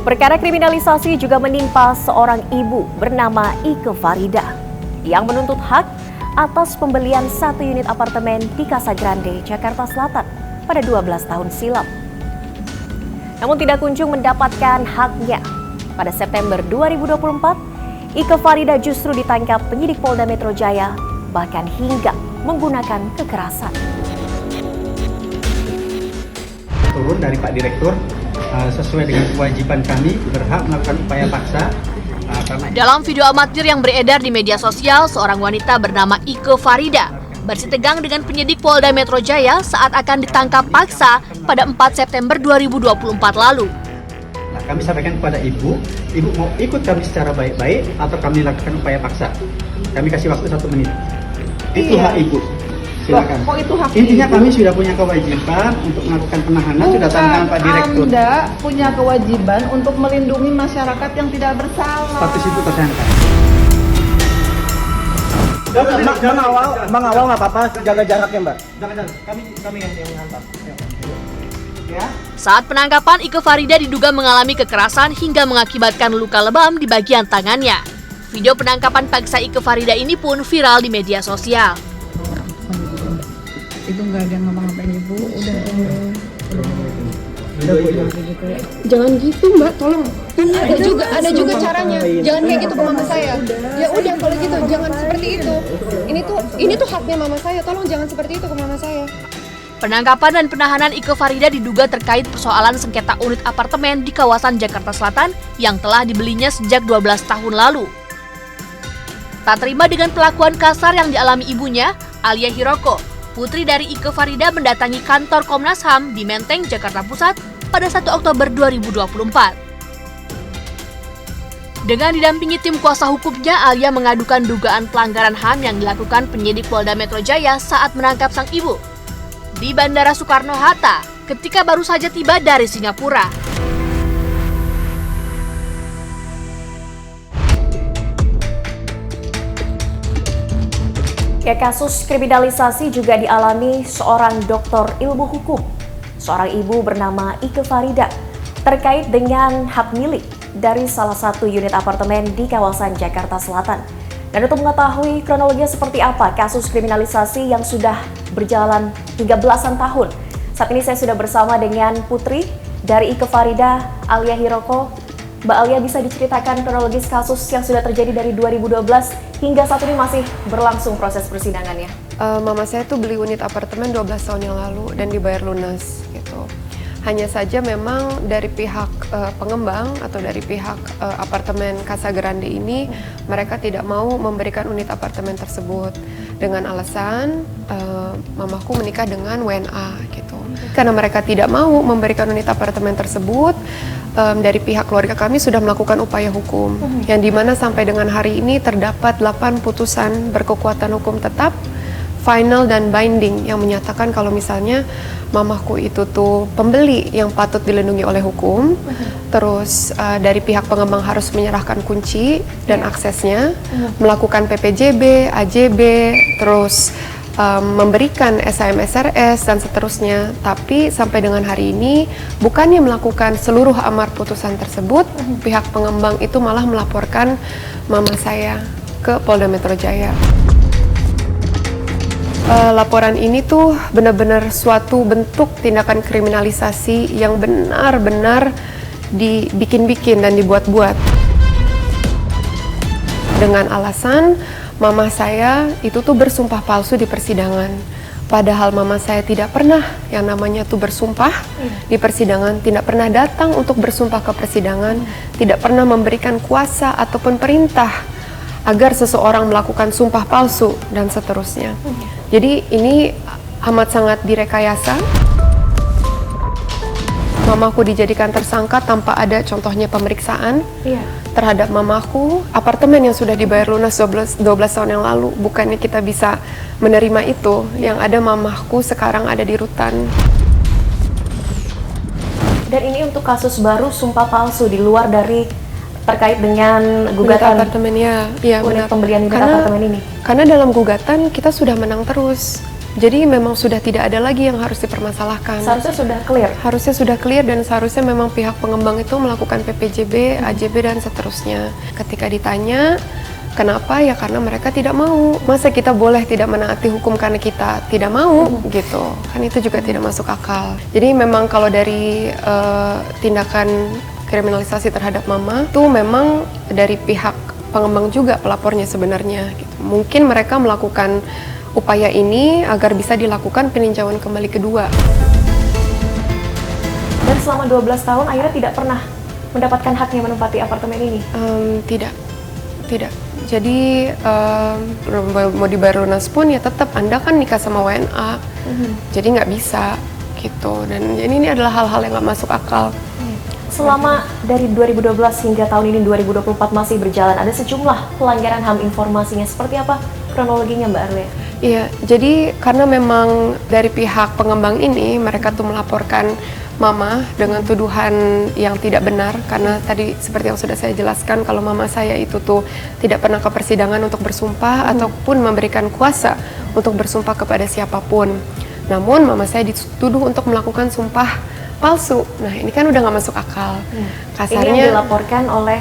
Perkara kriminalisasi juga menimpa seorang ibu bernama Ike Farida yang menuntut hak atas pembelian satu unit apartemen di Casa Grande, Jakarta Selatan pada 12 tahun silam. Namun tidak kunjung mendapatkan haknya. Pada September 2024, Ike Farida justru ditangkap penyidik Polda Metro Jaya, bahkan hingga menggunakan kekerasan. Turun dari Pak Direktur sesuai dengan kewajiban kami berhak melakukan upaya paksa. Dalam video amatir yang beredar di media sosial, seorang wanita bernama Ike Farida bersitegang dengan penyidik Polda Metro Jaya saat akan ditangkap paksa pada 4 September 2024 lalu. Nah, kami sampaikan kepada ibu mau ikut kami secara baik-baik atau kami lakukan upaya paksa. Kami kasih waktu 1 menit. Itu hak ibu. Silakan. Kok itu hak Intinya ibu? kami sudah punya kewajiban untuk melakukan penahanan, sudah tangan Pak Direktur. Anda punya kewajiban untuk melindungi masyarakat yang tidak bersalah. Status itu tersangka. Mengawal nggak apa-apa, jaga jaraknya Mbak. Jangan, kami yang menghantar. Ya. Saat penangkapan, Ike Farida diduga mengalami kekerasan hingga mengakibatkan luka lebam di bagian tangannya. Video penangkapan paksa Ike Farida ini pun viral di media sosial. Itu nggak ada ngapa-ngapain ibu, udah Jangan gitu Mbak, tolong. Ada juga caranya. Jangan kayak gitu ke mama saya. Ya udah kalau gitu jangan seperti itu. Ini tuh haknya mama saya. Tolong jangan seperti itu ke mama saya. Penangkapan dan penahanan Ike Farida diduga terkait persoalan sengketa unit apartemen di kawasan Jakarta Selatan yang telah dibelinya sejak 12 tahun lalu. Tak terima dengan perlakuan kasar yang dialami ibunya, Alia Hiroko, putri dari Ike Farida, mendatangi kantor Komnas HAM di Menteng, Jakarta Pusat pada 1 Oktober 2024. Dengan didampingi tim kuasa hukumnya, Alia mengadukan dugaan pelanggaran HAM yang dilakukan penyidik Polda Metro Jaya saat menangkap sang ibu di Bandara Soekarno-Hatta ketika baru saja tiba dari Singapura. Kasus kriminalisasi juga dialami seorang doktor ilmu hukum, seorang ibu bernama Ike Farida, terkait dengan hak milik dari salah satu unit apartemen di kawasan Jakarta Selatan. Dan untuk mengetahui kronologinya seperti apa kasus kriminalisasi yang sudah berjalan hingga belasan tahun, saat ini saya sudah bersama dengan putri dari Ike Farida, Alia Hiroko. Mbak Alia, bisa diceritakan kronologis kasus yang sudah terjadi dari 2012 hingga saat ini masih berlangsung proses persidangannya? Mama saya tuh beli unit apartemen 12 tahun yang lalu dan dibayar lunas gitu. Hanya saja memang dari pihak pengembang atau dari pihak apartemen Casa Grande ini, mereka tidak mau memberikan unit apartemen tersebut dengan alasan mamaku menikah dengan WNA gitu. Karena mereka tidak mau memberikan unit apartemen tersebut, dari pihak keluarga kami sudah melakukan upaya hukum yang dimana sampai dengan hari ini terdapat 8 putusan berkekuatan hukum tetap, final dan binding yang menyatakan kalau misalnya mamaku itu tuh pembeli yang patut dilindungi oleh hukum, terus dari pihak pengembang harus menyerahkan kunci dan aksesnya, melakukan PPJB, AJB, terus memberikan SHM SRS dan seterusnya. Tapi sampai dengan hari ini bukannya melakukan seluruh amar putusan tersebut, pihak pengembang itu malah melaporkan mama saya ke Polda Metro Jaya. Laporan ini tuh benar-benar suatu bentuk tindakan kriminalisasi yang benar-benar dibikin-bikin dan dibuat-buat dengan alasan mama saya itu tuh bersumpah palsu di persidangan. Padahal mama saya tidak pernah yang namanya tuh bersumpah di persidangan, tidak pernah datang untuk bersumpah ke persidangan, tidak pernah memberikan kuasa ataupun perintah agar seseorang melakukan sumpah palsu dan seterusnya. Jadi ini amat sangat direkayasa. Mamaku dijadikan tersangka tanpa ada contohnya pemeriksaan terhadap mamaku. Apartemen yang sudah dibayar lunas 12 tahun yang lalu, bukannya kita bisa menerima itu. Yang ada mamaku sekarang ada di rutan. Dan ini untuk kasus baru sumpah palsu di luar dari terkait dengan gugatan apartemen ya, benar. Pembelian unit apartemen ini. Karena dalam gugatan kita sudah menang terus. Jadi memang sudah tidak ada lagi yang harus dipermasalahkan. Seharusnya sudah clear. Harusnya sudah clear dan seharusnya memang pihak pengembang itu melakukan PPJB, AJB dan seterusnya. Ketika ditanya kenapa, ya karena mereka tidak mau. Masa kita boleh tidak menaati hukum karena kita tidak mau gitu. Kan itu juga tidak masuk akal. Jadi memang kalau dari tindakan kriminalisasi terhadap mama itu memang dari pihak pengembang juga pelapornya sebenarnya gitu. Mungkin mereka melakukan upaya ini agar bisa dilakukan peninjauan kembali kedua. Dan selama 12 tahun akhirnya tidak pernah mendapatkan haknya menempati apartemen ini? Tidak. Jadi mau dibayar lunas pun ya tetap Anda kan nikah sama WNA, jadi nggak bisa gitu. Dan ini adalah hal-hal yang nggak masuk akal. Selama dari 2012 hingga tahun ini 2024 masih berjalan, ada sejumlah pelanggaran HAM informasinya. Seperti apa kronologinya Mbak Arlia? Iya, jadi karena memang dari pihak pengembang ini mereka tuh melaporkan mama dengan tuduhan yang tidak benar, karena tadi seperti yang sudah saya jelaskan kalau mama saya itu tuh tidak pernah ke persidangan untuk bersumpah ataupun memberikan kuasa untuk bersumpah kepada siapapun. Namun mama saya dituduh untuk melakukan sumpah palsu. Nah ini kan udah nggak masuk akal. Kasarnya ini yang dilaporkan oleh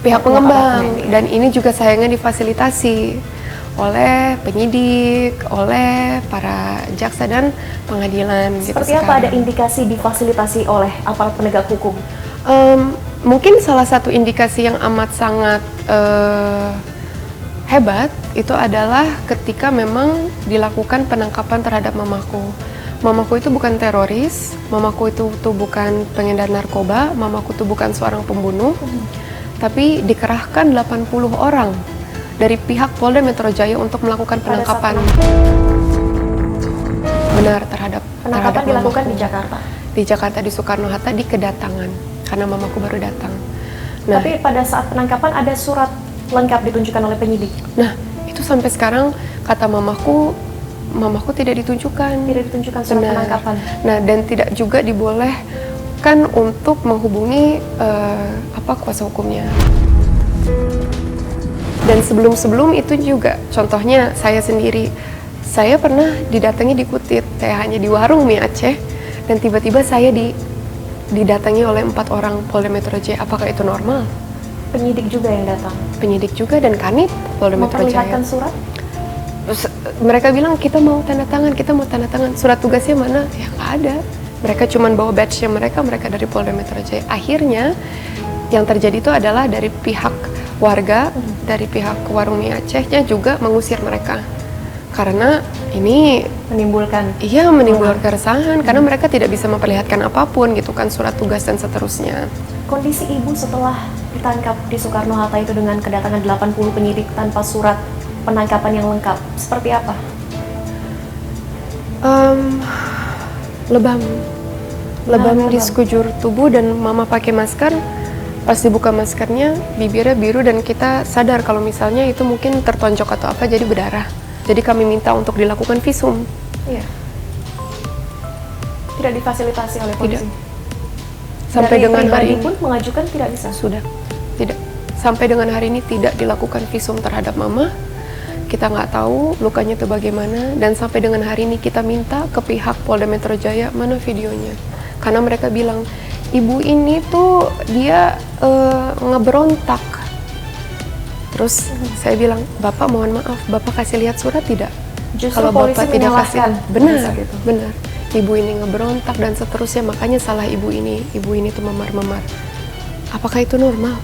pihak pengembang dan ini juga sayangnya difasilitasi oleh penyidik, oleh para jaksa dan pengadilan. Seperti gitu apa sekarang. ada indikasi difasilitasi oleh aparat penegak hukum? Mungkin salah satu indikasi yang amat sangat hebat itu adalah ketika memang dilakukan penangkapan terhadap mamaku. Mamaku itu bukan teroris, mamaku itu bukan pengedar narkoba, mamaku itu bukan seorang pembunuh, tapi dikerahkan 80 orang dari pihak Polda Metro Jaya untuk melakukan penangkapan. Benar, terhadap Dilakukan mamaku. di Jakarta. Di Jakarta, di Soekarno-Hatta, di kedatangan karena mamaku baru datang. Nah, Tapi pada saat penangkapan ada surat lengkap ditunjukkan oleh penyidik. nah itu sampai sekarang kata mamaku tidak ditunjukkan. Tidak ditunjukkan surat Benar. penangkapan. Nah, dan tidak juga dibolehkan untuk menghubungi kuasa hukumnya. Dan sebelum itu juga, contohnya saya sendiri, saya pernah didatangi di Kutit, saya hanya di warung mie Aceh, dan tiba-tiba saya didatangi oleh 4 orang Polda Metro Jaya. Apakah itu normal? Penyidik juga yang datang. Penyidik juga dan Kanit Polda Metro Jaya. Memperlihatkan surat? Terus mereka bilang kita mau tanda tangan. Surat tugasnya mana? Ya nggak ada. Mereka cuma bawa badge-nya mereka dari Polda Metro Jaya. Akhirnya yang terjadi itu adalah dari pihak warga, dari pihak warung mie Acehnya juga mengusir mereka. Karena ini Menimbulkan menimbulkan keresahan karena mereka tidak bisa memperlihatkan apapun gitu kan, surat tugas dan seterusnya. kondisi ibu setelah ditangkap di Soekarno-Hatta itu dengan kedatangan 80 penyidik tanpa surat penangkapan yang lengkap. Seperti apa? Lebam di sekujur tubuh dan mama pakai masker. Pas dibuka maskernya bibirnya biru dan kita sadar kalau misalnya itu mungkin tertonjok atau apa jadi berdarah. Jadi kami minta untuk dilakukan visum. Iya. Tidak difasilitasi oleh polisi. Tidak. Sampai Dari dengan hari pribadi ini pun mengajukan tidak bisa. sudah tidak. Sampai dengan hari ini tidak dilakukan visum terhadap mama. Kita nggak tahu lukanya itu bagaimana dan sampai dengan hari ini kita minta ke pihak Polda Metro Jaya mana videonya. Karena mereka bilang ibu ini tuh dia ngeberontak. Terus saya bilang, Bapak mohon maaf, Bapak kasih lihat surat tidak? Justru Kalau polisi Bapak tidak kasih, menyalahkan. benar, Gitu. benar. Ibu ini ngeberontak dan seterusnya, makanya salah ibu ini tuh memar-memar. Apakah itu normal?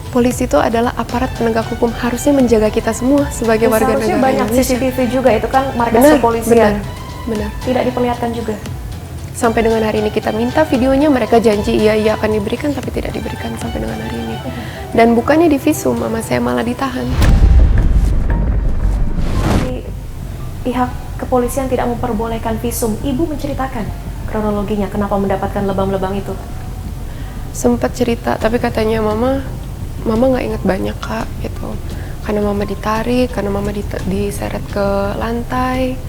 Polisi itu adalah aparat penegak hukum, harusnya menjaga kita semua sebagai warga Seharusnya negara banyak Indonesia. CCTV juga, itu kan markas Benar, kepolisian. benar. Tidak diperlihatkan juga. Sampai dengan hari ini kita minta videonya, mereka janji iya akan diberikan, tapi tidak diberikan sampai dengan hari ini. Dan bukannya divisum, mama saya malah ditahan. Jadi, pihak kepolisian tidak memperbolehkan visum. Ibu menceritakan kronologinya, kenapa mendapatkan lebam-lebam itu? Sempat cerita, tapi katanya mama nggak ingat banyak kak, gitu. Karena mama ditarik, karena mama diseret ke lantai.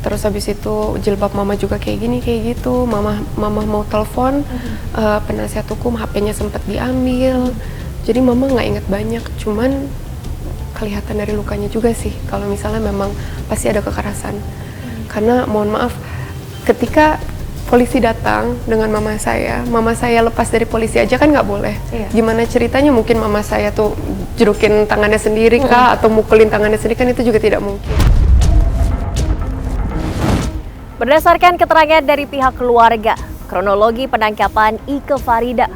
Terus habis itu jilbab mama juga kayak gini kayak gitu. Mama mau telepon penasihat hukum, HP-nya sempat diambil. Jadi mama nggak ingat banyak. Cuman kelihatan dari lukanya juga sih kalau misalnya memang pasti ada kekerasan. Karena mohon maaf, ketika polisi datang dengan mama saya lepas dari polisi aja kan nggak boleh. Gimana ceritanya mungkin mama saya tuh jerukin tangannya sendiri kah atau mukulin tangannya sendiri, kan itu juga tidak mungkin. Berdasarkan keterangan dari pihak keluarga, kronologi penangkapan Ike Farida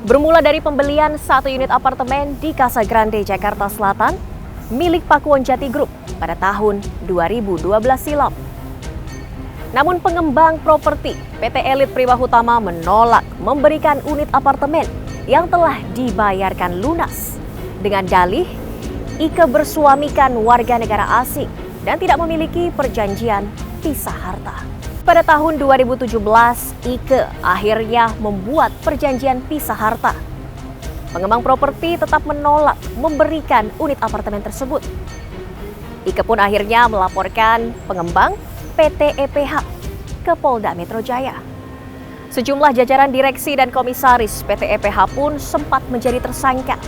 bermula dari pembelian satu unit apartemen di Casa Grande, Jakarta Selatan, milik Pakuwon Jati Group pada tahun 2012 silam. Namun pengembang properti PT Elite Prima Hutama menolak memberikan unit apartemen yang telah dibayarkan lunas dengan dalih Ike bersuamikan warga negara asing dan tidak memiliki perjanjian pisah harta. Pada tahun 2017, Ike akhirnya membuat perjanjian pisah harta. Pengembang properti tetap menolak memberikan unit apartemen tersebut. Ike pun akhirnya melaporkan pengembang PT EPH ke Polda Metro Jaya. Sejumlah jajaran direksi dan komisaris PT EPH pun sempat menjadi tersangka.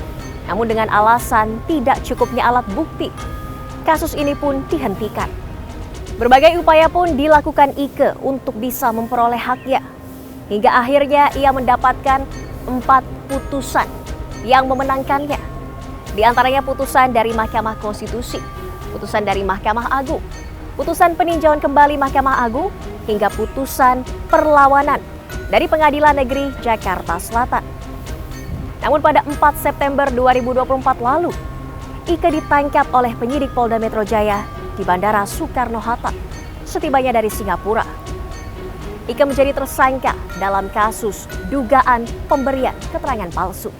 Namun dengan alasan tidak cukupnya alat bukti, kasus ini pun dihentikan. Berbagai upaya pun dilakukan Ike untuk bisa memperoleh haknya. Hingga akhirnya ia mendapatkan 4 putusan yang memenangkannya. Di antaranya putusan dari Mahkamah Konstitusi, putusan dari Mahkamah Agung, putusan peninjauan kembali Mahkamah Agung, hingga putusan perlawanan dari Pengadilan Negeri Jakarta Selatan. Namun pada 4 September 2024 lalu, Ike ditangkap oleh penyidik Polda Metro Jaya di Bandara Soekarno-Hatta setibanya dari Singapura. Ike menjadi tersangka dalam kasus dugaan pemberian keterangan palsu.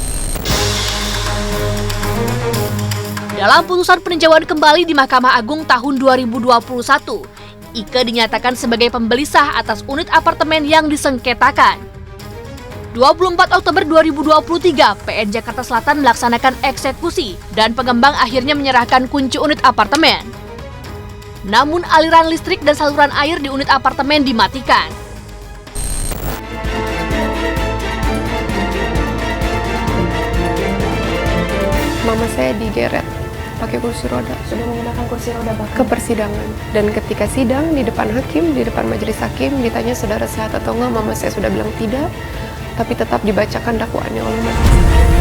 Dalam putusan peninjauan kembali di Mahkamah Agung tahun 2021, Ike dinyatakan sebagai pembeli sah atas unit apartemen yang disengketakan. 24 Oktober 2023, PN Jakarta Selatan melaksanakan eksekusi dan pengembang akhirnya menyerahkan kunci unit apartemen. Namun aliran listrik dan saluran air di unit apartemen dimatikan. Mama saya digeret pakai kursi roda. Sudah menggunakan kursi roda bahkan ke persidangan, dan ketika sidang di depan hakim, di depan majelis hakim, ditanya saudara sehat atau enggak, mama saya sudah bilang tidak, tapi tetap dibacakan dakwaannya oleh majelis.